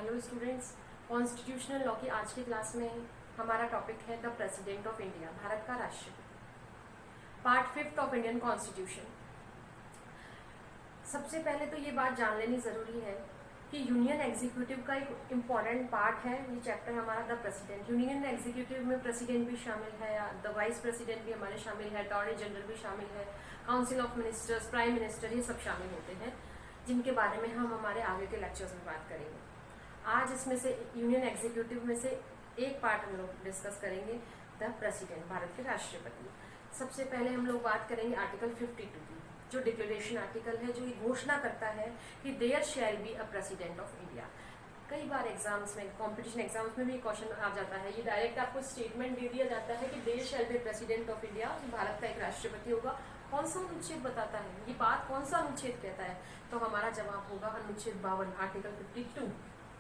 Hello students, constitutional law की आज की क्लास में हमारा टॉपिक है the president of India, Bharat का राष्ट्रपति। Part 5 of Indian constitution. सबसे पहले तो ये बात जान लेनी जरूरी है कि यूनियन एग्जीक्यूटिव का एक इम्पॉर्टेंट पार्ट है ये चैप्टर हमारा द प्रेसिडेंट। यूनियन एग्जीक्यूटिव में प्रेसिडेंट भी शामिल है, द वाइस प्रेसिडेंट भी हमारे शामिल है, अटॉर्नी जनरल भी शामिल है, council of ministers, prime minister, ये सब शामिल होते हैं, जिनके बारे में हम हमारे आगे के लेक्चर्स में बात करेंगे। आज इसमें से यूनियन एग्जीक्यूटिव में से एक पार्ट हम लोग डिस्कस करेंगे, द प्रेसिडेंट, भारत के राष्ट्रपति। सबसे पहले हम लोग बात करेंगे आर्टिकल 52 की, जो डिक्लेरेशन आर्टिकल है, जो ये घोषणा करता है कि there shall be a president of India. कई बार एग्जाम्स में, कॉम्पिटिशन एग्जाम्स में भी क्वेश्चन आ जाता है, ये डायरेक्ट आपको स्टेटमेंट दे दिया जाता है कि there shall be president of India, Bharat का एक राष्ट्रपति होगा। कौन सा अनुच्छेद बताता है ये बात, कौन सा अनुच्छेद कहता है? तो हमारा जवाब होगा अनुच्छेद 52, आर्टिकल 52।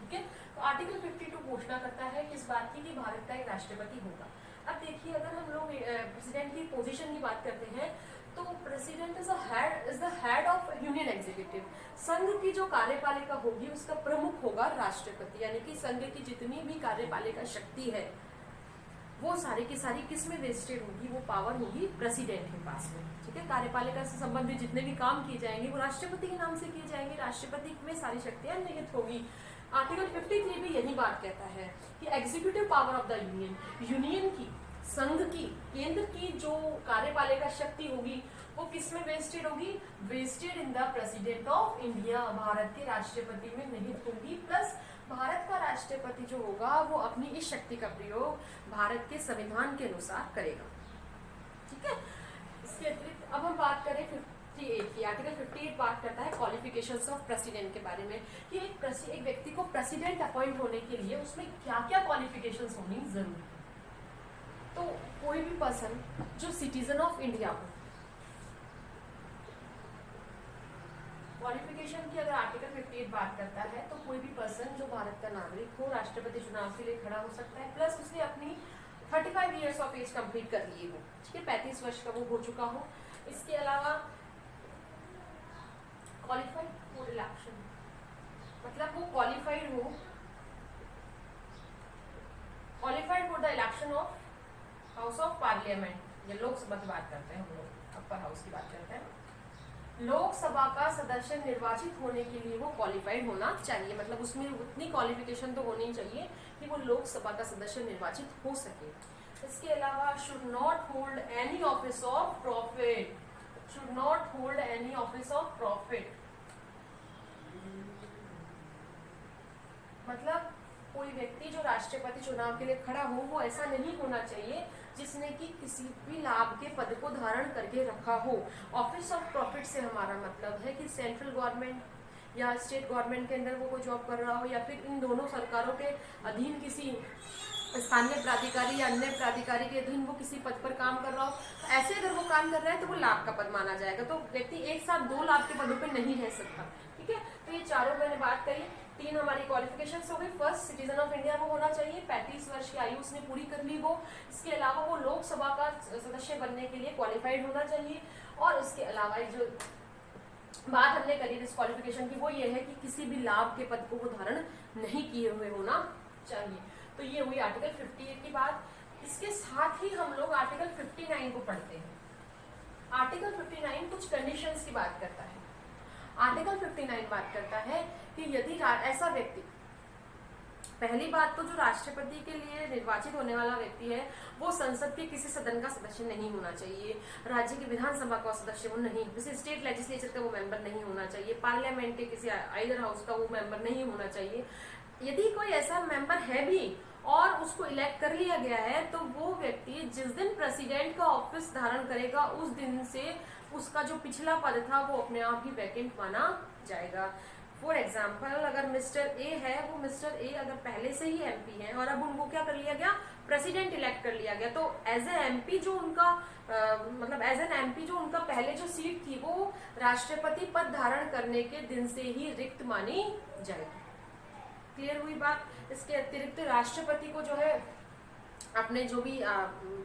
ठीक है, तो आर्टिकल 52 घोषणा करता है किस बात की, कि भारत का एक राष्ट्रपति होगा। अब देखिए, अगर हम लोग प्रेसिडेंट की पोजीशन की बात करते हैं तो president is the head of union executive. संघ की जो कार्यपालिका होगी उसका प्रमुख होगा राष्ट्रपति, यानी कि संघ की जितनी भी कार्यपालिका शक्ति है वो सारी की सारी किस में वेस्टेड होगी, वो पावर होगी प्रेसिडेंट के पास में। ठीक है, कार्यपालिका से संबंधित जितने भी काम किए जाएंगे वो राष्ट्रपति के नाम से किए जाएंगे, राष्ट्रपति में सारी शक्तियां निहित होगी। आर्टिकल 53 भी यही बात कहता है कि executive power of the union, union की, संघ की, केंद्र की जो कार्यपालिका शक्ति होगी वो किस में वेस्टेड होगी, vested in the president of India, Bharat के राष्ट्रपति में निहित होगी। प्लस भारत का राष्ट्रपति जो होगा वो अपनी इस शक्ति का प्रयोग भारत के संविधान के अनुसार करेगा। ठीक है, इसके अतिरिक्त अब हम बात करें 58 की। आर्टिकल 58 बात करता है क्वालिफिकेशंस ऑफ प्रेसिडेंट के बारे में, कि एक व्यक्ति को प्रेसिडेंट अपॉइंट होने के लिए उसमें क्या क्या क्वालिफिकेशंस होनी जरूरी है। तो कोई भी पर्सन जो सिटीजन ऑफ इंडिया हो, क्वालिफिकेशन की अगर आर्टिकल 58 बात करता है तो कोई भी पर्सन जो भारत का नागरिक हो राष्ट्रपति चुनाव के लिए खड़ा हो सकता है, प्लस उसने अपनी 35 ईयर्स ऑफ एज कंप्लीट कर लिए हो। ठीक है, 35 वर्ष का वो हो चुका हो। इसके अलावा क्वालिफाइड फॉर इलेक्शन, मतलब वो क्वालिफाइड हो, qualified for the election of house of parliament, या लोकसभा की बात करते हैं हम लोग, अपर हाउस की बात करते हैं। लोकसभा का सदस्य निर्वाचित होने के लिए वो क्वालिफाइड होना चाहिए, मतलब उसमें उतनी क्वालिफिकेशन तो होनी चाहिए कि वो लोकसभा का सदस्य निर्वाचित हो सके। इसके अलावा should not hold any office of profit, should not hold any office of profit, मतलब कोई व्यक्ति जो राष्ट्रपति चुनाव के लिए खड़ा हो वो ऐसा नहीं होना चाहिए जिसने कि किसी भी लाभ के पद को धारण करके रखा हो। ऑफिस ऑफ प्रॉफिट से हमारा मतलब है कि सेंट्रल गवर्नमेंट या स्टेट गवर्नमेंट के अंदर वो कोई जॉब कर रहा हो, या फिर इन दोनों सरकारों के अधीन किसी स्थानीय प्राधिकारी या अन्य प्राधिकारी के अधीन वो किसी पद पर काम कर रहा हो। ऐसे अगर वो काम कर रहा है तो वो लाभ का पद माना जाएगा। तो व्यक्ति एक साथ 2 लाभ के पदों पर नहीं रह सकता। ठीक है, तो ये चारों मैंने बात करी। 3 हमारी क्वालिफिकेशंस हो गई। फर्स्ट, सिटीजन ऑफ इंडिया वो होना चाहिए, 35 वर्ष की आयु उसने पूरी कर ली हो। इसके अलावा वो लोकसभा का सदस्य बनने के लिए क्वालिफाइड होना चाहिए। और इसके अलावा जो बात हमने करी इस क्वालिफिकेशन की वो ये है कि किसी भी लाभ के पद को वो धारण नहीं किए हुए होना चाहिए। तो ये हुई आर्टिकल 58 की बात। इसके साथ ही हम लोग आर्टिकल 59 को पढ़ते हैं। आर्टिकल 59 कुछ कंडीशंस की बात करता है। आर्टिकल 59 बात करता है कि यदि ऐसा व्यक्ति, पहली बात तो जो राष्ट्रपति के लिए निर्वाचित होने वाला व्यक्ति है वो संसद के किसी सदन का सदस्य नहीं होना चाहिए, राज्य की विधानसभा का सदस्य वो नहीं, जैसे स्टेट लेजिस्लेचर का वो मेंबर नहीं होना चाहिए, पार्लियामेंट के किसी आइदर हाउस का वो मेंबर नहीं होना चाहिए। यदि कोई ऐसा मेंबर है भी और उसको इलेक्ट कर लिया गया है तो वो व्यक्ति जिस दिन प्रेसिडेंट का ऑफिस धारण करेगा उस दिन से उसका जो पिछला पद था वो अपने आप ही वैकेंट माना जाएगा। फॉर एग्जाम्पल, अगर मिस्टर ए है, वो मिस्टर ए अगर पहले से ही एमपी है और अब उनको क्या कर लिया गया, प्रेसिडेंट इलेक्ट कर लिया गया, तो एज ए एमपी जो उनका मतलब एज एन एमपी जो उनका पहले जो सीट थी वो राष्ट्रपति पद धारण करने के दिन से ही रिक्त मानी जाएगी। क्लियर हुई बात। इसके अतिरिक्त राष्ट्रपति को जो है अपने जो भी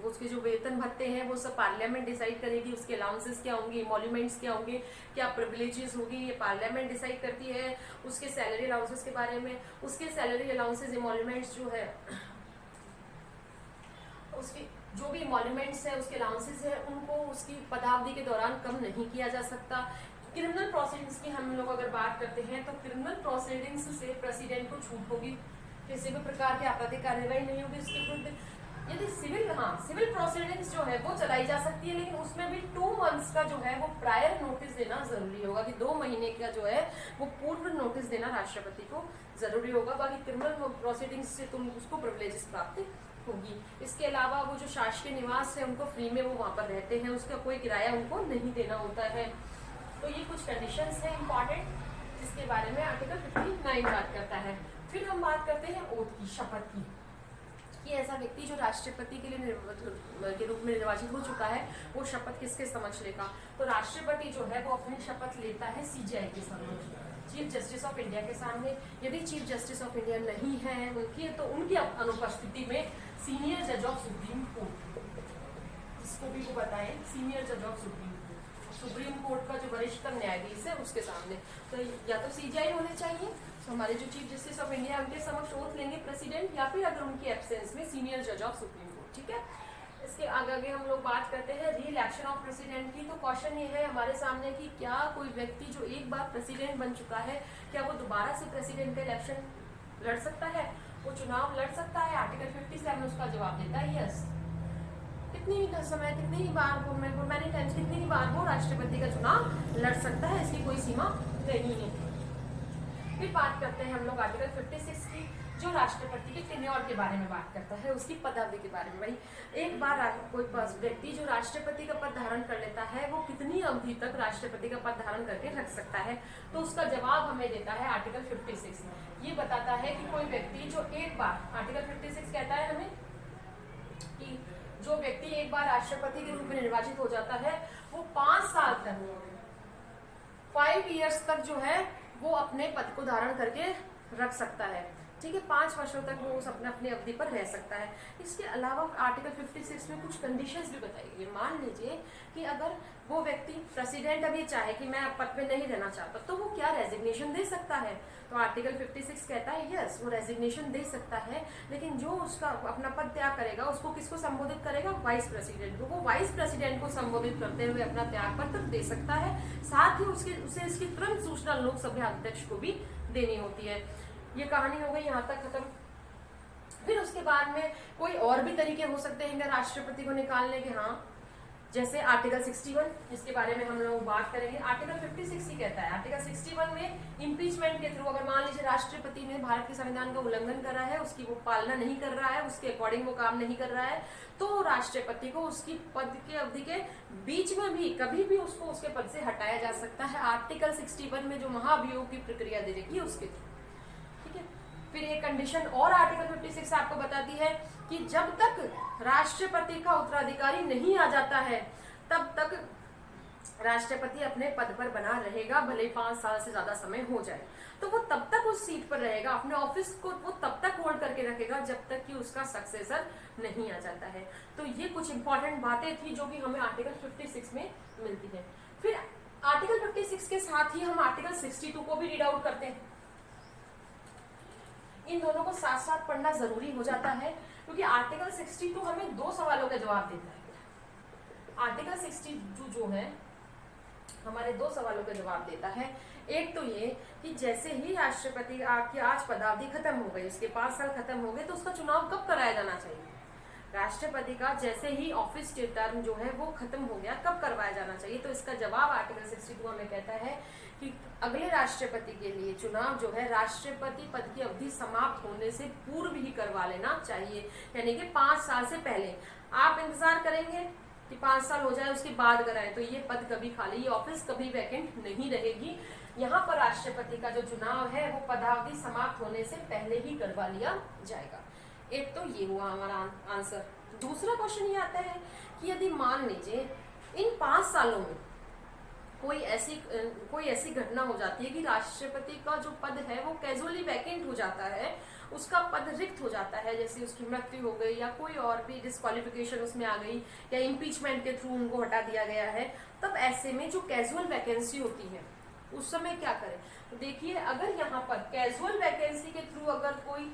उसके जो वेतन भत्ते हैं वो सब पार्लियामेंट डिसाइड करेगी, उसके अलाउंसेस क्या होंगे, इमोल्यूमेंट्स क्या होंगे, क्या प्रिविलेजेस होगी, ये पार्लियामेंट डिसाइड करती है। उसके सैलरी अलाउंसेस के बारे में, उसके सैलरी अलाउंसेस इमोल्यूमेंट्स जो है, उसकी जो भी इमोल्यूमेंट्स है, उसके अलाउंसेस है, उनको उसकी पदावधि के दौरान कम नहीं किया जा सकता। क्रिमिनल प्रोसीडिंग्स की हम लोग अगर बात करते हैं तो क्रिमिनल प्रोसीडिंग्स से प्रेसिडेंट को छूट होगी, किसी भी प्रकार की आपराधिक कार्यवाही नहीं होगी उसके विरुद्ध। यदि सिविल प्रोसीडिंग्स जो है वो चलाई जा सकती है, लेकिन उसमें भी 2 मंथ्स का जो है वो प्रायर नोटिस देना जरूरी होगा, कि 2 महीने का जो है वो पूर्व नोटिस देना राष्ट्रपति को जरूरी होगा। बाकी क्रिमिनल प्रोसीडिंग्स से तुम उसको प्रिविलेजेस प्राप्त होगी। इसके अलावा वो जो शासकीय निवास है उनको फ्री में वो वहां पर रहते हैं, उसका कोई किराया उनको नहीं देना होता है। तो ये कुछ कंडीशंस हैं इंपॉर्टेंट, जिसके बारे में आर्टिकल 59 बात करता है। फिर हम बात करते हैं ओथ की, शपथ की, कि ऐसा व्यक्ति जो राष्ट्रपति के लिए के रूप में निर्वाचित हो चुका है वो शपथ किसके समक्ष लेगा। तो राष्ट्रपति जो है वो अपनी शपथ लेता है सीजीआई के समक्ष, चीफ जस्टिस ऑफ इंडिया के सामने। यदि चीफ जस्टिस ऑफ इंडिया नहीं है उनकी, तो उनकी अनुपस्थिति में सीनियर जज ऑफ सुप्रीम कोर्ट, जिसको भी वो बताएं सीनियर जज ऑफ सुप्रीम कोर्ट का जो वरिष्ठतम न्यायाधीश है उसके सामने, तो या तो सीजीआई होने चाहिए, तो हमारे जो चीफ जस्टिस ऑफ इंडिया उनके समक्ष ओथ लेंगे प्रेसिडेंट, या फिर अगर उनकी एब्सेंस में सीनियर जज ऑफ सुप्रीम कोर्ट। ठीक है, इसके आगे हम लोग बात करते हैं री इलेक्शन ऑफ प्रेसिडेंट की। तो क्वेश्चन ये है हमारे सामने कि क्या कोई व्यक्ति जो एक बार प्रेसिडेंट बन चुका है, क्या वो दोबारा से प्रेसिडेंट का इलेक्शन लड़ सकता है, वो चुनाव लड़ सकता है। आर्टिकल 57 उसका जवाब देता है यस। कितनी ही बार वो राष्ट्रपति का चुनाव लड़ सकता है, इसकी कोई सीमा नहीं है। फिर बात करते हैं हम लोग आर्टिकल 56 की, जो राष्ट्रपति के टेन्योर के बारे में बात करता है, उसकी पदावधि के बारे में। भाई एक बार कोई व्यक्ति जो राष्ट्रपति का पद धारण कर लेता है वो कितनी अवधि तक राष्ट्रपति का पद धारण करके रख सकता है, तो उसका जवाब हमें देता है आर्टिकल 56। ये बताता है कि कोई व्यक्ति जो एक बार, आर्टिकल 56 कहता है हमें कि जो व्यक्ति एक बार राष्ट्रपति के रूप में निर्वाचित हो जाता है वो 5 साल तक, 5 इयर्स तक जो है वो अपने पद को धारण करके रख सकता है। ठीक है, 5 वर्षों तक वो उस अपने अवधि पर रह सकता है। इसके अलावा आर्टिकल 56 में कुछ कंडीशंस भी बताई गई। मान लीजिए कि अगर वो व्यक्ति प्रेसिडेंट अभी चाहे कि मैं पद पे नहीं रहना चाहता, तो वो क्या रेजिग्नेशन दे सकता है। तो आर्टिकल 56 कहता है यस, वो रेजिग्नेशन दे सकता है, लेकिन जो उसका अपना पद त्याग करेगा उसको किसको संबोधित करेगा, वाइस प्रेसिडेंट को। वो वाइस प्रेसिडेंट को संबोधित करते हुए अपना त्याग पत्र दे सकता है। साथ ही उसे इसकी तुरंत सूचना लोकसभा अध्यक्ष को भी देनी होती है। ये कहानी हो गई यहाँ तक खत्म। फिर उसके बाद में कोई और भी तरीके हो सकते हैं राष्ट्रपति को निकालने के। हाँ, जैसे आर्टिकल 61, जिसके बारे में हम लोग बात करेंगे। आर्टिकल 56 ही कहता है, आर्टिकल 61 में इम्पीचमेंट के थ्रू अगर मान लीजिए राष्ट्रपति ने भारत के संविधान का उल्लंघन कर रहा है, उसकी वो पालना नहीं कर रहा है, उसके अकॉर्डिंग वो काम नहीं कर रहा है, तो राष्ट्रपति को उसकी पद के अवधि के बीच में भी कभी भी उसको उसके पद से हटाया जा सकता है, आर्टिकल 61 में जो महाभियोग की प्रक्रिया दे देगी उसके थ्रू। ठीक है, फिर एक कंडीशन और आर्टिकल 56 आपको बताती है कि जब तक राष्ट्रपति का उत्तराधिकारी नहीं आ जाता है तब तक राष्ट्रपति अपने पद पर बना रहेगा, भले 5 साल से ज्यादा समय हो जाए। तो वो तब तक उस सीट पर रहेगा, अपने ऑफिस को वो तब तक होल्ड करके रखेगा जब तक कि उसका सक्सेसर नहीं आ जाता है। तो ये कुछ इंपॉर्टेंट बातें थी जो कि हमें आर्टिकल 56 में मिलती है। फिर आर्टिकल 56 के साथ ही हम आर्टिकल 62 को भी रीड आउट करते हैं। इन दोनों को साथ साथ पढ़ना जरूरी हो जाता है, क्योंकि आर्टिकल 62 हमें 2 सवालों का जवाब देता है। आर्टिकल 62 जो है हमारे 2 सवालों का जवाब देता है। एक तो ये कि जैसे ही राष्ट्रपति की आज पदावधि खत्म हो गई, उसके 5 साल खत्म हो गए, तो उसका चुनाव कब कराया जाना चाहिए। राष्ट्रपति का जैसे ही ऑफिस टर्म जो है वो खत्म हो गया, कब करवाया जाना चाहिए। तो इसका जवाब आर्टिकल 62 हमें कहता है कि अगले राष्ट्रपति के लिए चुनाव जो है राष्ट्रपति पद की अवधि समाप्त होने से पूर्व ही करवा लेना चाहिए, यानी कि 5 साल से पहले। आप इंतजार करेंगे कि 5 साल हो जाए उसके बाद कराएं, तो ये पद कभी खाली, ये ऑफिस कभी वैकेंट नहीं रहेगी। यहाँ पर राष्ट्रपति का जो चुनाव है वो पदावधि समाप्त होने से पहले ही करवा लिया जाएगा। एक तो ये हुआ हमारा आंसर। दूसरा क्वेश्चन ये आता है कि यदि मान लीजिए इन 5 सालों में कोई ऐसी घटना हो जाती है कि राष्ट्रपति का जो पद है वो कैजुअली वैकेंट हो जाता है, उसका पद रिक्त हो जाता है, जैसे उसकी मृत्यु हो गई या कोई और भी डिस्क्वालिफिकेशन उसमें आ गई या इम्पीचमेंट के थ्रू उनको हटा दिया गया है, तब ऐसे में जो कैजुअल वैकेंसी होती है उस समय क्या करें। तो देखिए, अगर यहाँ पर कैजुअल वैकेंसी के थ्रू अगर कोई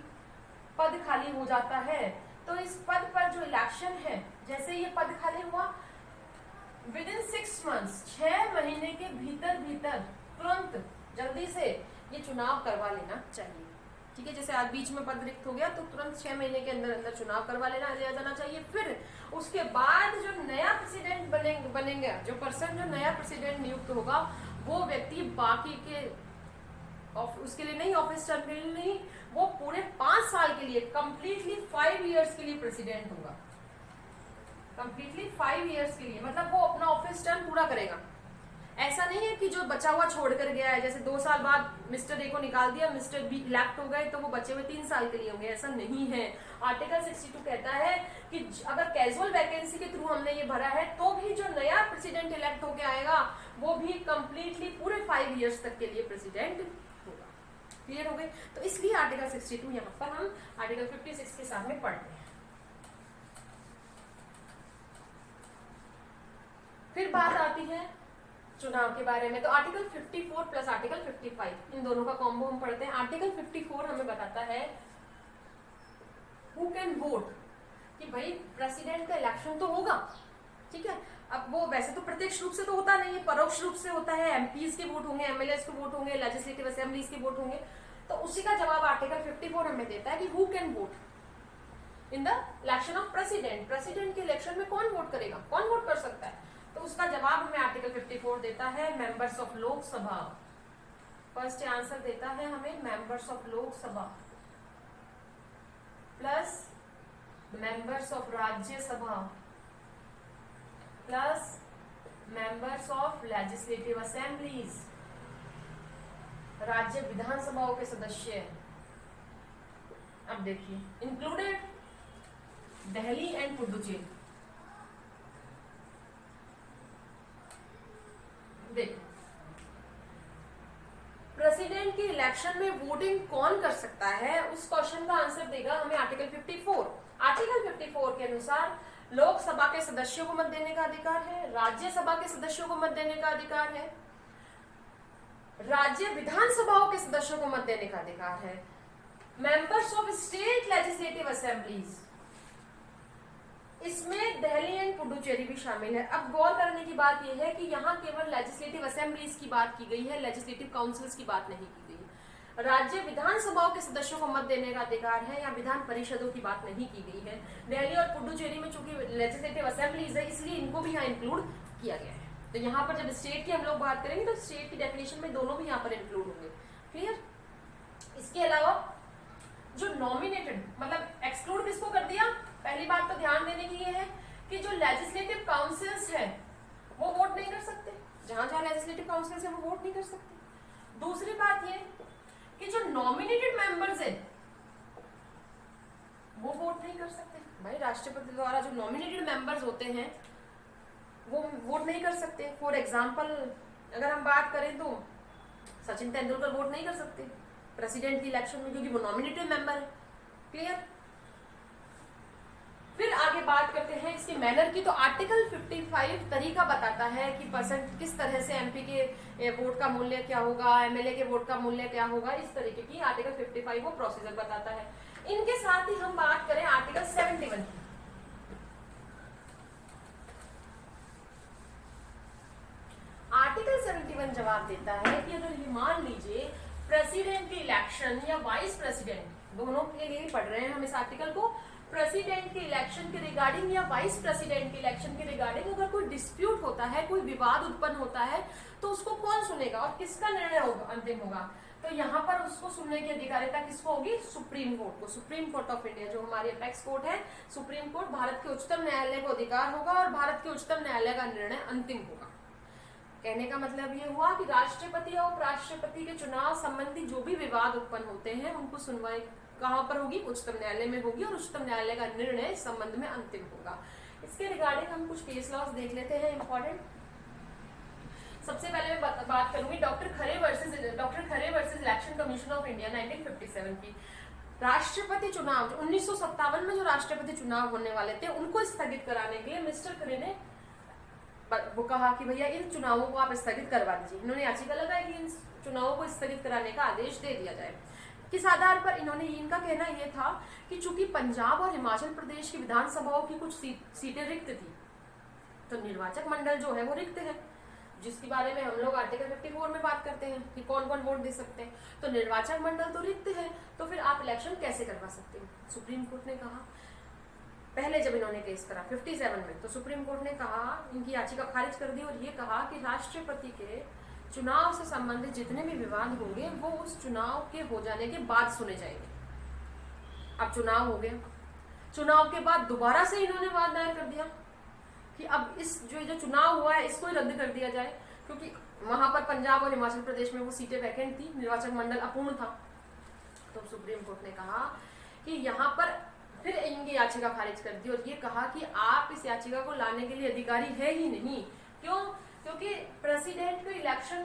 पद खाली हो जाता है तो इस पद पर जो इलेक्शन है, जैसे ये पद खाली हुआ, विद इन 6 मंथ्स, 6 महीने के भीतर तुरंत जल्दी से ये चुनाव करवा लेना चाहिए। ठीक है, जैसे आज बीच में पद रिक्त हो गया तो तुरंत 6 महीने के अंदर चुनाव करवा लिया जाना चाहिए। फिर उसके बाद जो नया प्रेसिडेंट बनेंगे, जो पर्सन जो नया प्रेसिडेंट नियुक्त होगा, वो व्यक्ति बाकी के उसके लिए नहीं, ऑफिस टर्म के लिए नहीं, वो पूरे 5 साल के लिए, कंप्लीटली 5 इयर्स के लिए प्रेसिडेंट होगा। कंप्लीटली 5 इयर्स के लिए, मतलब वो अपना ऑफिस टर्म पूरा करेगा। ऐसा नहीं है कि जो बचा हुआ छोड़कर गया है, जैसे 2 साल बाद मिस्टर ए को निकाल दिया, मिस्टर बी इलेक्ट हो गए तो वो बचे हुए 3 साल के लिए होंगे, ऐसा नहीं है। आर्टिकल 62 कहता है कि अगर कैजुअल वैकेंसी के थ्रू हमने ये भरा है तो भी जो नया प्रेसिडेंट इलेक्ट होके आएगा वो भी कंप्लीटली पूरे 5 इयर्स तक के लिए प्रेसिडेंट होगा। क्लियर हो गई? तो इसलिए आर्टिकल 62 यहाँ पर हम आर्टिकल 56 के साथ में पढ़ते हैं। फिर बात आती है चुनाव के बारे में, तो आर्टिकल 54 प्लस आर्टिकल 55, इन दोनों का कॉम्बो हम पढ़ते हैं। आर्टिकल 54 हमें बताता है हु कैन वोट, कि भाई प्रेसिडेंट का इलेक्शन तो होगा, ठीक है। अब वो वैसे तो प्रत्यक्ष रूप से तो होता नहीं है, परोक्ष रूप से होता है। एमपीज के वोट होंगे, एमएलएस के वोट होंगे, लेजिस्लेटिव असेंबलीज के वोट होंगे। तो उसी का जवाब आर्टिकल 54 हमें देता है कि who can vote in the election of president. President के इलेक्शन में कौन वोट करेगा, कौन वोट कर सकता है? तो उसका जवाब हमें आर्टिकल 54 देता है members of Lok Sabha. First answer देता है हमें members of Lok Sabha plus members of Rajya Sabha plus members of legislative assemblies, राज्य विधानसभाओं के सदस्य। अब देखिए, इंक्लूडेड दिल्ली एंड पुडुचेरी। देखो, प्रेसिडेंट के इलेक्शन में वोटिंग कौन कर सकता है, उस क्वेश्चन का आंसर देगा हमें आर्टिकल 54। आर्टिकल 54 के अनुसार लोकसभा के सदस्यों को मत देने का अधिकार है, राज्यसभा के सदस्यों को मत देने का अधिकार है, राज्य विधानसभाओं के सदस्यों को मत देने का अधिकार है, members of state legislative assemblies, इसमें दिल्ली एंड पुडुचेरी भी शामिल है। अब गौर करने की बात यह है कि यहाँ केवल लेजिस्लेटिव असेंबलीज की बात की गई है, लेजिस्लेटिव काउंसिल्स की बात नहीं की गई है। राज्य विधानसभाओं के सदस्यों को मत देने का अधिकार है या विधान परिषदों की बात नहीं की गई है। दिल्ली और पुडुचेरी में चूंकि लेजिस्लेटिव असेंबलीज है, इसलिए इनको भी यहाँ इंक्लूड किया गया है। तो यहाँ पर जब स्टेट की हम लोग बात करेंगे तो स्टेट की डेफिनेशन में दोनों भी यहाँ पर इंक्लूड होंगे। क्लियर? इसके अलावा जो नॉमिनेटेड, मतलब एक्सक्लूड किसको कर दिया? पहली बात तो ध्यान देने की ये है कि जो लेजिस्लेटिव काउंसिल्स है वो वोट नहीं कर सकते, जहां जहां लेजिस्लेटिव काउंसिल्स है वो वोट नहीं कर सकते। दूसरी बात ये कि जो नॉमिनेटेड मेंबर्स है वो वोट नहीं कर सकते। भाई राष्ट्रपति द्वारा जो नॉमिनेटेड मेंबर्स होते हैं वो वोट नहीं कर सकते। फॉर एग्जाम्पल अगर हम बात करें तो सचिन तेंदुलकर वोट नहीं कर सकते प्रेसिडेंट की इलेक्शन में, क्योंकि वो नॉमिनेटेड मेंबर है। क्लियर? फिर आगे बात करते हैं इसके मैनर की। तो आर्टिकल 55 तरीका बताता है कि परसेंट किस तरह से एमपी के वोट का मूल्य क्या होगा, एमएलए के वोट का मूल्य क्या होगा, इस तरीके की आर्टिकल 55 वो प्रोसीजर बताता है। इनके साथ ही हम बात करें आर्टिकल 71 की। आर्टिकल 71 जवाब देता है कि अगर ये मान लीजिए प्रेसिडेंट की इलेक्शन या वाइस प्रेसिडेंट, दोनों के लिए पढ़ रहे हैं हम इस आर्टिकल को, प्रेसिडेंट के इलेक्शन के रिगार्डिंग या वाइस प्रेसिडेंट के इलेक्शन के रिगार्डिंग अगर कोई डिस्प्यूट होता है, कोई विवाद उत्पन्न होता है, तो उसको कौन सुनेगा और किसका निर्णय होगा, अंतिम होगा? तो यहाँ पर उसको सुनने की अधिकारिता किसको होगी? सुप्रीम कोर्ट को। सुप्रीम कोर्ट ऑफ इंडिया जो हमारी अपेक्स कोर्ट है, सुप्रीम कोर्ट, भारत के उच्चतम न्यायालय को अधिकार होगा और भारत के उच्चतम न्यायालय का निर्णय अंतिम होगा। कहने का मतलब ये हुआ कि राष्ट्रपति और उपराष्ट्रपति के चुनाव संबंधी जो भी विवाद उत्पन्न होते हैं उनको सुनवाई कहां पर होगी? उच्चतम न्यायालय में होगी और उच्चतम न्यायालय का निर्णय इस संबंध में अंतिम होगा। इसके रिगार्डिंग हम कुछ केस लॉस देख लेते हैं इंपॉर्टेंट। सबसे पहले मैं बात करूंगी doctor Khare versus election commission of India 1957 की। राष्ट्रपति चुनाव 1957 में जो राष्ट्रपति चुनाव होने वाले थे उनको स्थगित कराने के लिए मिस्टर खरे ने वो कहा कि भैया इन चुनावों को आप स्थगित करवा दीजिए। इन्होंने याचिका लगाई कि इन चुनावों को स्थगित कराने का आदेश दे दिया जाए। किस आधार पर? इन्होंने इनका कहना यह था कि चूंकि पंजाब और हिमाचल प्रदेश की विधानसभाओं की कुछ सीटें रिक्त थी, तो निर्वाचक मंडल जो है वो रिक्त है, जिसके बारे में हम लोग आर्टिकल 54 में बात करते हैं कि कौन कौन वोट दे सकते हैं। तो निर्वाचक मंडल तो रिक्त है, तो फिर आप इलेक्शन कैसे करवा सकते हैं? सुप्रीम कोर्ट ने कहा, पहले जब इन्होंने केस करा 57 में, तो सुप्रीम कोर्ट ने कहा, इनकी याचिका खारिज कर दी और ये कहा कि राष्ट्रपति के चुनाव से संबंधित जितने भी विवाद होंगे वो उस चुनाव के हो जाने के बाद सुने जाएंगे। अब चुनाव हो गया, चुनाव के बाद दोबारा से इन्होंने वाद दायर कर दिया कि अब इस जो चुनाव हुआ है इसको ही रद्द कर दिया जाए, क्योंकि वहां पर पंजाब और हिमाचल प्रदेश में वो सीटें वैकेंट थी, निर्वाचक मंडल अपूर्ण था। तो सुप्रीम कोर्ट ने कहा कि यहाँ पर फिर इनकी याचिका खारिज कर दी और ये कहा कि आप इस याचिका को लाने के लिए अधिकारी है ही नहीं। क्यों? क्योंकि प्रेसिडेंट के इलेक्शन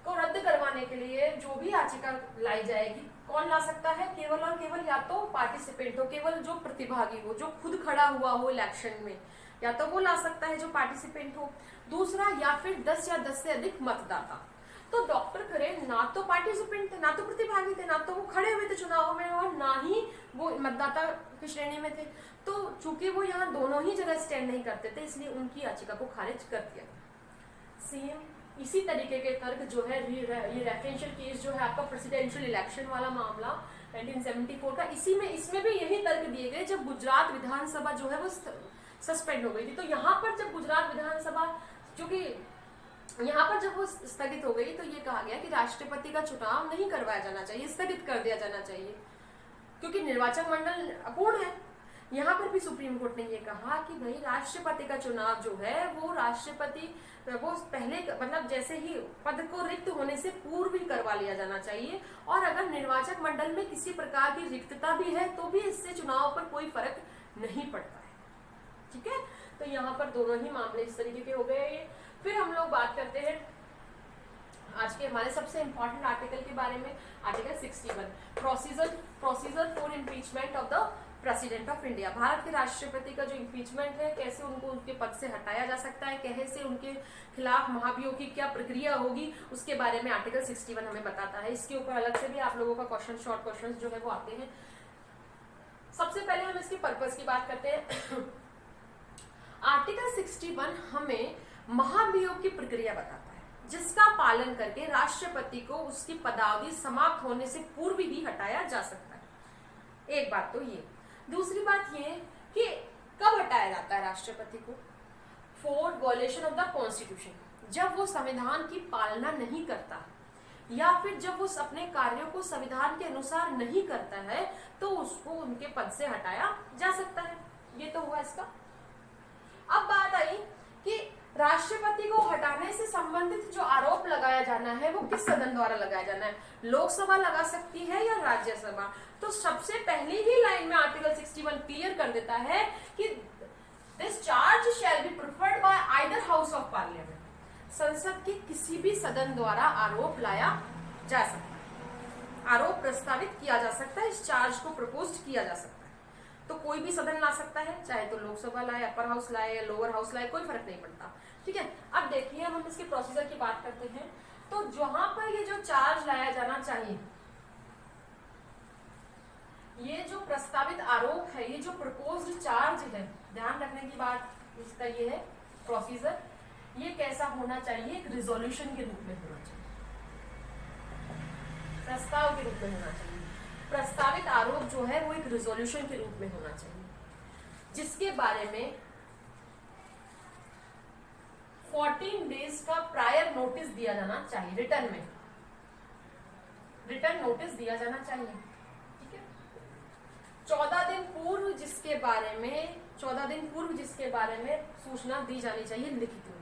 को रद्द करवाने के लिए जो भी याचिका लाई जाएगी, कौन ला सकता है? केवल और केवल या तो पार्टिसिपेंट हो, केवल जो प्रतिभागी हो, जो खुद खड़ा हुआ हो इलेक्शन में, या तो वो ला सकता है जो पार्टिसिपेंट हो, दूसरा या फिर 10 या 10 से अधिक मतदाता। तो डॉक्टर खरे ना तो पार्टिसिपेंट थे, ना तो प्रतिभागी थे, ना तो वो खड़े हुए थे चुनाव में और ना ही वो मतदाता की श्रेणी में थे। तो चूंकि वो यहाँ दोनों ही जगह स्टैंड नहीं करते थे, इसलिए उनकी याचिका को खारिज कर दिया। सेम इसी तरीके के तर्क जो है ये रेफरेंशियल केस जो है आपका प्रेसिडेंशियल इलेक्शन वाला मामला 1974 का, इसमें भी यही तर्क दिए गए जब गुजरात विधानसभा जो है वो सस्पेंड हो गई थी। तो यहाँ पर जब गुजरात विधानसभा चूंकि यहाँ पर जब वो स्थगित हो गई तो ये कहा गया कि राष्ट्रपति का चुनाव नहीं करवाया जाना चाहिए, स्थगित कर दिया जाना चाहिए, क्योंकि निर्वाचक मंडल अपूर्ण है। यहाँ पर भी सुप्रीम कोर्ट ने ये कहा कि भाई राष्ट्रपति का चुनाव जो है वो राष्ट्रपति वो पहले मतलब जैसे ही पद को रिक्त होने से पूर्व ही करवा लिया जाना चाहिए, और अगर निर्वाचक मंडल में किसी प्रकार की रिक्तता भी है तो भी इससे चुनाव पर कोई फर्क नहीं पड़ता है। ठीक है, तो यहाँ पर दोनों ही मामले इस तरीके के हो गए। फिर हम लोग बात करते हैं आज के हमारे सबसे इंपॉर्टेंट आर्टिकल के बारे में, article 61 procedure for impeachment of the president of India. Bharat के राष्ट्रपति का जो इम्पीचमेंट है, कैसे उनको उनके पद से हटाया जा सकता है, कैसे उनके खिलाफ महाभियोग की क्या प्रक्रिया होगी, उसके बारे में आर्टिकल 61 हमें बताता है। इसके ऊपर अलग से भी आप लोगों का क्वेश्चन, शॉर्ट क्वेश्चन जो है वो आते हैं। सबसे पहले हम इसके पर्पस की बात करते हैं। आर्टिकल 61 हमें महाभियोग की प्रक्रिया बताता है, जिसका पालन करके राष्ट्रपति को उसकी पदावधि समाप्त होने से पूर्व ही हटाया जा सकता है। एक बात तो ये। दूसरी बात ये कि कब हटाया जाता है राष्ट्रपति को? For violation of the constitution, जब वो संविधान की पालना नहीं करता या फिर जब वो अपने कार्यों को संविधान के अनुसार नहीं करता है तो उसको उनके पद से हटाया जा सकता है। ये तो हुआ इसका। अब बात आई कि राष्ट्रपति को हटाने से संबंधित जो आरोप लगाया जाना है वो किस सदन द्वारा लगाया जाना है? लोकसभा लगा सकती है या राज्यसभा? तो सबसे पहली ही लाइन में आर्टिकल 61 क्लियर कर देता है कि this charge shall be preferred bye either house of parliament. संसद के किसी भी सदन द्वारा आरोप लाया जा सकता है, आरोप प्रस्तावित किया जा सकता है, इस चार्ज को प्रपोज किया जा सकता है। तो कोई भी सदन ला सकता है, चाहे तो लोकसभा लाए, अपर हाउस लाए या लोअर हाउस लाए, कोई फर्क नहीं पड़ता। ठीक है, अब देखिए हम इसके प्रोसीजर की बात करते हैं। तो जहां पर ये जो चार्ज लाया जाना चाहिए, ये जो प्रस्तावित आरोप है, ये जो प्रपोज्ड चार्ज है, ध्यान रखने की बात इसका ये है प्रोसीजर, ये कैसा होना चाहिए? एक रिजोल्यूशन के रूप में होना चाहिए, प्रस्ताव के रूप में होना चाहिए। प्रस्तावित आरोप जो है वो एक रिजोल्यूशन के रूप में होना चाहिए, जिसके बारे में 14 डेज का प्रायर नोटिस दिया जाना चाहिए, रिटर्न में रिटर्न नोटिस दिया जाना चाहिए। ठीक है, 14 दिन पूर्व जिसके बारे में सूचना दी जानी चाहिए लिखित में।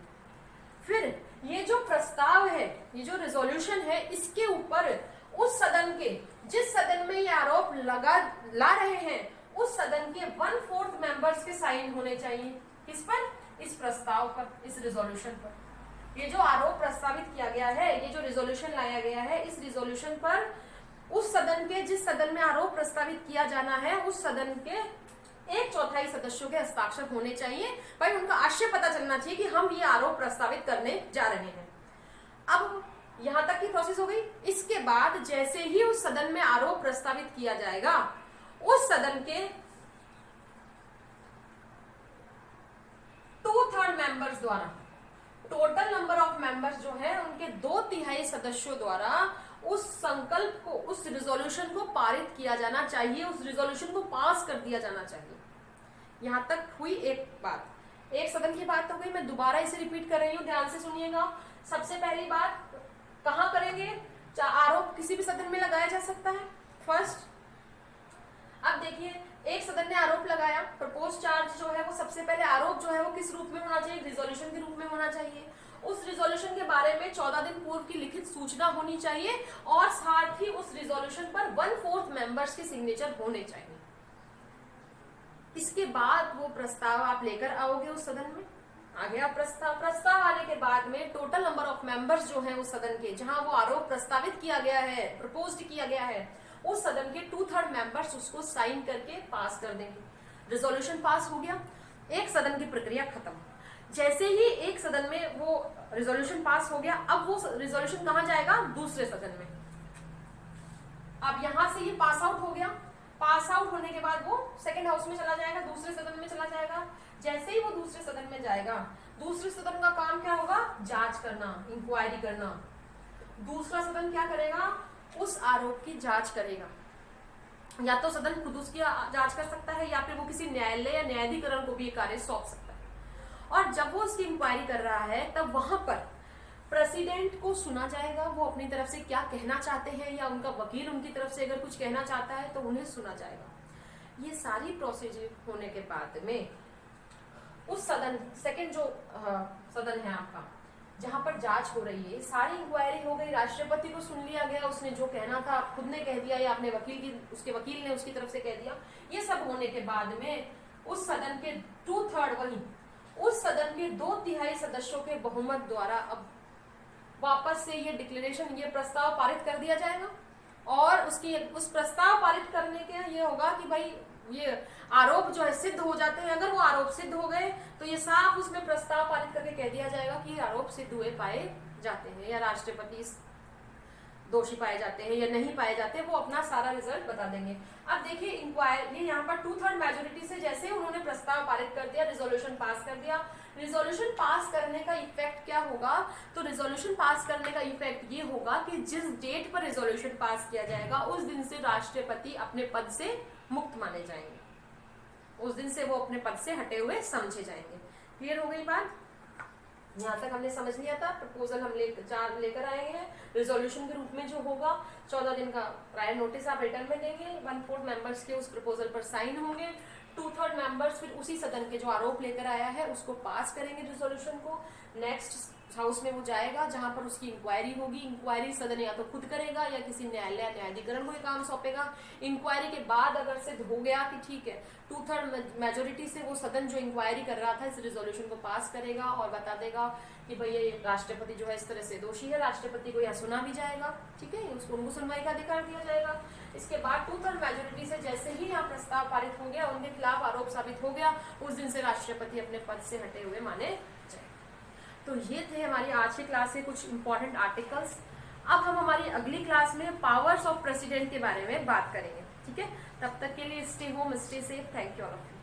फिर ये जो प्रस्ताव है, ये जो रिजोल्यूशन है, इसके ऊपर उस सदन के, जिस सदन में ये आरोप ला रहे हैं, उस सदन के 1/4 मेंबर्स के साइन होने चाहिए। किस पर? इस प्रस्ताव पर, इस रिजोल्यूशन पर। ये जो आरोप प्रस्तावित किया गया है, ये जो रिजोल्यूशन लाया गया है, इस रिजोल्यूशन पर उस सदन के, जिस सदन में आरोप प्रस्तावित किया जाना है, उस सदन के 1/4 सदस्यों के हस्ताक्षर होने चाहिए। भाई उनका आशय पता चलना चाहिए कि हम ये आरोप प्रस्तावित करने जा रहे हैं। अब यहां तक की प्रोसेस हो गई। इसके बाद जैसे ही उस सदन में आरोप प्रस्तावित किया जाएगा, उस सदन के 2/3 मेंबर्स द्वारा, टोटल नंबर ऑफ मेंबर्स जो है उनके 2/3 सदस्यों द्वारा उस संकल्प को, उस रिजोल्यूशन को पारित किया जाना चाहिए, उस रिजोल्यूशन को पास कर दिया जाना चाहिए। यहां तक हुई एक बात, एक सदन की बात हो गई। मैं दोबारा इसे रिपीट कर रही हूं, ध्यान से सुनिएगा। सबसे पहली बात, कहां करेंगे? आरोप किसी भी सदन में लगाया जा सकता है। फर्स्ट, अब देखिए, एक सदन ने आरोप लगाया, प्रपोज चार्ज जो है वो सबसे पहले आरोप जो है वो किस रूप में होना चाहिए? रिजोल्यूशन के रूप में होना चाहिए। उस रिजोल्यूशन के बारे में 14 दिन पूर्व की लिखित सूचना होनी चाहिए और साथ ही उस रिजोल्यूशन पर 1/4 मेंबर्स के सिग्नेचर होने चाहिए। इसके बाद वो प्रस्ताव आप लेकर आओगे उस सदन में। आ गया प्रस्ताव आने के बाद में टोटल नंबर ऑफ मेंबर्स जो है उस सदन के, जहां वो आरोप प्रस्तावित किया गया है, प्रपोज्ड किया गया है, उस सदन के 2/3 मेंबर्स उसको साइन करके पास कर देंगे। रिजोल्यूशन पास हो गया, एक सदन की प्रक्रिया खत्म। जैसे ही एक सदन में वो रिजोल्यूशन पास हो गया, अब वो रिजोल्यूशन कहां जाएगा? दूसरे सदन में। अब यहां से ये पास आउट हो गया, पास आउट होने के बाद वो सेकेंड हाउस में चला जाएगा, दूसरे सदन में चला जाएगा। जैसे ही वो दूसरे सदन में जाएगा, दूसरे सदन का काम क्या होगा? जांच करना, इंक्वायरी करना। दूसरा सदन क्या करेगा? उस आरोप की जांच करेगा। या तो सदन खुद उसकी जांच कर सकता है या फिर वो किसी न्यायालय या न्यायाधिकरण को भी ये कार्य सौंप सकता है। और जब वो उसकी इंक्वायरी कर रहा है, तब वहां पर प्रेसिडेंट को सुना जाएगा, वो अपनी तरफ से क्या कहना चाहते हैं, या उनका वकील उनकी तरफ से अगर कुछ कहना चाहता है तो उन्हें सुना जाएगा। ये सारी प्रोसीजर होने के बाद में उस सदन, सेकंड जो सदन है आपका, जहां पर जांच हो रही है, सारी इंक्वायरी हो गई, राष्ट्रपति को सुन लिया गया, उसने जो कहना था खुद ने कह दिया या अपने वकील की, उसके वकील ने उसकी तरफ से कह दिया। ये सब होने के बाद में उस सदन के 2/3, वही उस सदन के 2/3 सदस्यों के बहुमत द्वारा अब वापस से ये डिक्लेरेशन, ये प्रस्ताव पारित कर दिया जाएगा। और उस प्रस्ताव पारित करने के ये होगा कि भाई ये आरोप जो है सिद्ध हो जाते हैं। अगर वो आरोप सिद्ध हो गए तो ये साफ उसमें प्रस्ताव पारित करके कह दिया जाएगा कि आरोप सिद्ध हुए पाए जाते हैं, या राष्ट्रपति दोषी पाए जाते हैं या नहीं पाए जाते, वो अपना सारा रिजल्ट बता देंगे। अब देखिए, इंक्वायरी यहाँ पर 2/3 मेजोरिटी से जैसे उन्होंने प्रस्ताव पारित कर दिया, रिजोल्यूशन पास कर दिया। रिजोल्यूशन पास करने का इफेक्ट क्या होगा? तो रिजोल्यूशन पास करने का इफेक्ट ये होगा कि जिस डेट पर रिजोल्यूशन पास किया जाएगा, उस दिन से राष्ट्रपति अपने पद से मुक्त माने जाएंगे, उस दिन से वो अपने पद से हटे हुए समझे जाएंगे। क्लियर हो गई बात? यहाँ तक हमने समझ लिया था। प्रपोजल हम लेकर आए हैं रिजोल्यूशन के रूप में, जो होगा 14 दिन का प्रायर नोटिस आप रिटर्न में देंगे। 1/4 मेंबर्स के उस प्रपोजल पर साइन होंगे। 2/3 मेंबर्स फिर उसी सदन के जो आरोप लेकर आया है उसको पास करेंगे रिजोल्यूशन को। नेक्स्ट हाउस में वो जाएगा जहां पर उसकी इंक्वायरी होगी। इंक्वायरी सदन या तो खुद करेगा या किसी न्यायालय न्यायाधिकरण को काम सौंपेगा। इंक्वायरी के बाद अगर सिद्ध हो गया कि ठीक है, 2/3 मेजोरिटी से वो सदन जो इंक्वायरी कर रहा था इस रिजोल्यूशन को पास करेगा और बता देगा कि भैया ये राष्ट्रपति जो है इस तरह से दोषी है। राष्ट्रपति को यह सुना भी जाएगा, ठीक है, उसको उनको सुनवाई का अधिकार दिया जाएगा। इसके बाद 2/3 मेजोरिटी से जैसे ही यहाँ प्रस्ताव पारित हो गया, उनके खिलाफ आरोप साबित हो गया, उस दिन से राष्ट्रपति अपने पद से हटे हुए माने जाए। तो ये थे हमारी आज की क्लास के कुछ इंपॉर्टेंट आर्टिकल्स। अब हम हमारी अगली क्लास में पावर्स ऑफ प्रेसिडेंट के बारे में बात करेंगे, ठीक है। तब तक के लिए stay home, stay safe. Thank you all of you.